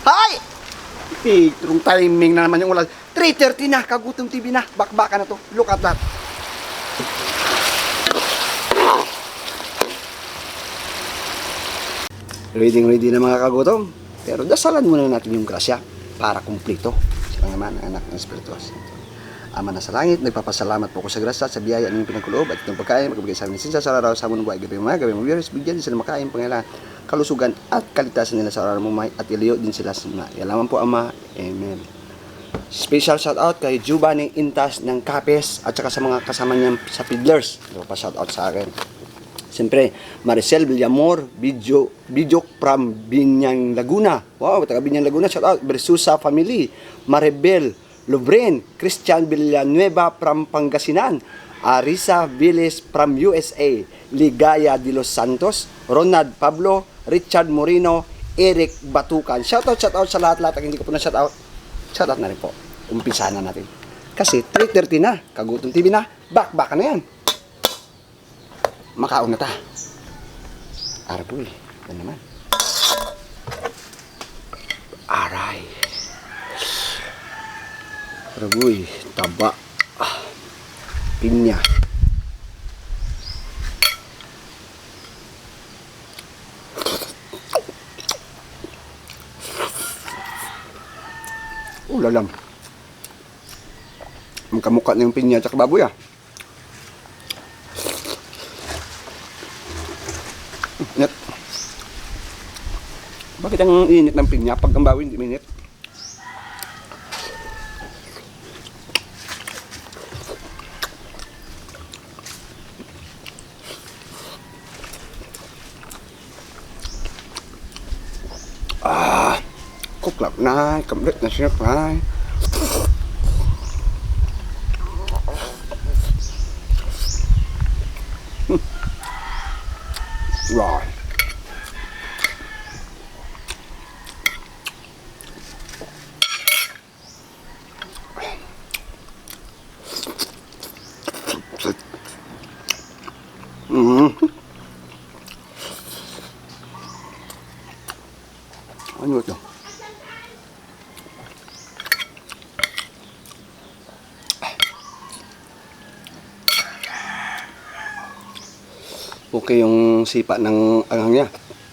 Hay! True timing na naman yung ulan. 3:30 na, Kagutom TV na. Bakbaka na to. Look at that. Ready na mga kagutom. Pero dasalan muna natin yung grasya para kumplito. Siya naman ang anak ng Espiritu Santo. Ama na sa langit, nagpapasalamat po ko sa grasya, sa biyaya ng pinagkuloob at itong pagkain, magbigay sa amin sinsa sa araw sa amin buhay, gabi mga gabi mga viewers, bigyan din sila makain, Panginoon, kalusugan at kalitasan nila sa araw ng buhay at iliyo din sila sa mga. Yalaman po Ama, Amen. Special shout out kay Giovanni Intas ng Capes at saka sa mga kasama niya sa Fiddlers. Pa shout out sa akin. Siyempre, Maricel Villamor, video from Binyang Laguna. Wow, taga Binyang Laguna, shout out. Bersusa family, Maribel Lubren, Christian Villanueva from Pangasinan, Arisa Viles from USA, Ligaya de los Santos, Ronald Pablo, Richard Moreno, Eric Batukan. Shout out sa lahat-lahat. Hindi ko po na shout out na rin po. Umpisa na natin. Kasi 3:30 na, Kagutom TV na, bakbaka na yan. Makaon na ta. Araboy, yan naman. Aray. Araboy, taba. Pinya. Lalam. Magkamukha na yung pinya at baboy Init. Bakit ang init ng pinya pag ang baboy hindi minit? Cúc lọc nai, cầm đít là xếp nai. Rồi. Ano ito? Okay yung sipa ng anghang niya.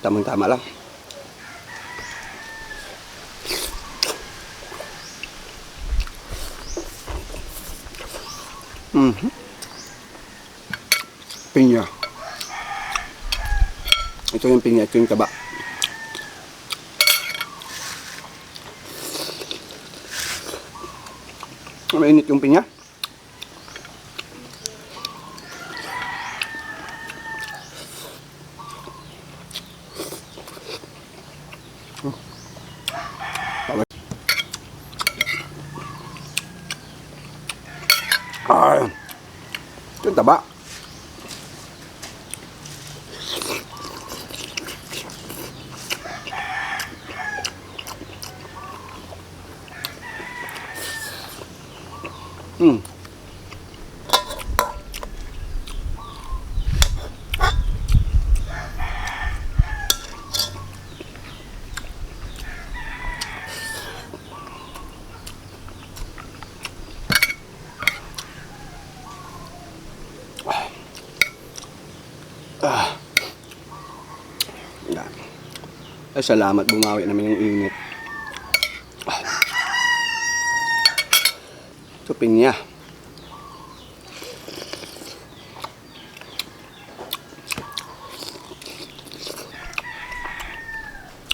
Tamang-tama lang. Pinya. Ito yung pinya, ito yung taba. Mainit yung pinya. Ay, ito yung taba. Ay, salamat, bumawi namin yung init. Ito pinya.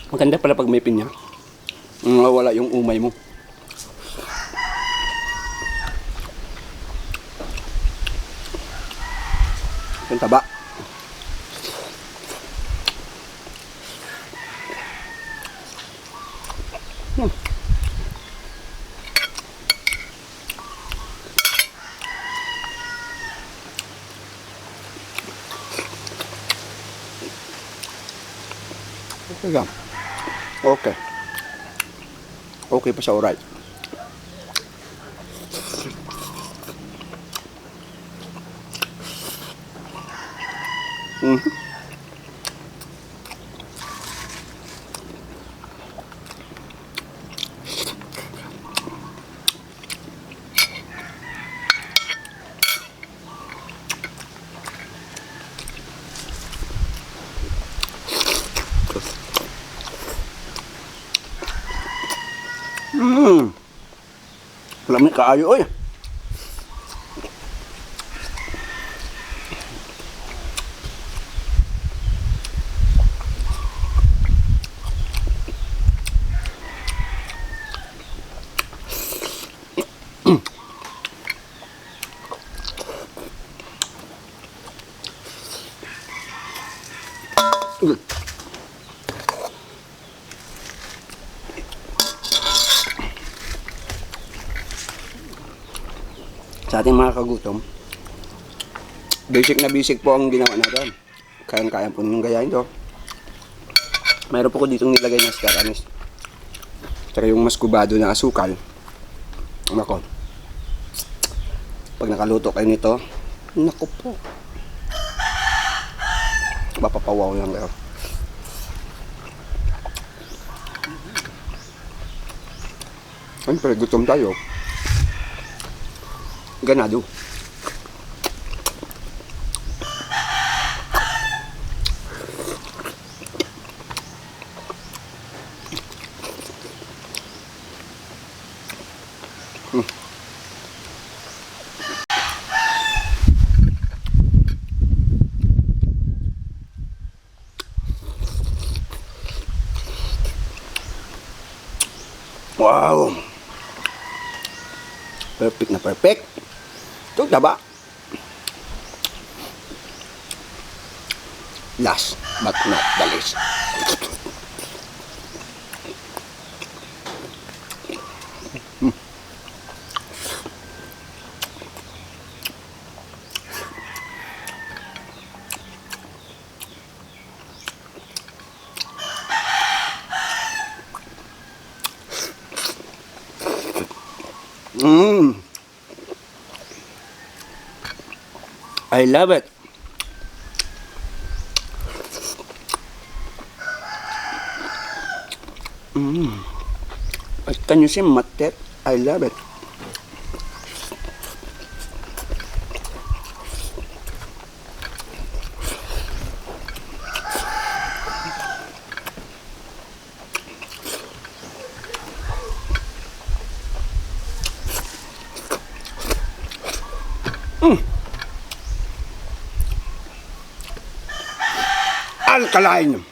Maganda pala pag may pinya. Wala yung umay mo. Yung taba. Okay. Okay. Okay pa siya, alright. Lamig kaayo, oy. Sa ating mga kagutom, basic na basic po ang ginawa natin. Kayang-kaya po ninyong gayahin to. Mayroon po ko ditong nilagay na star anise. Tsaka yung mas kubado na asukal. Nako. Pag nakaluto kayo nito, nako po. Mapapawaw lang kayo. Siyempre, gutom tayo. Ganado. Wow! Perfect na perfect. Ito, taba. Last but not the least. I love it. Can you see matet? I love it. Alkaline.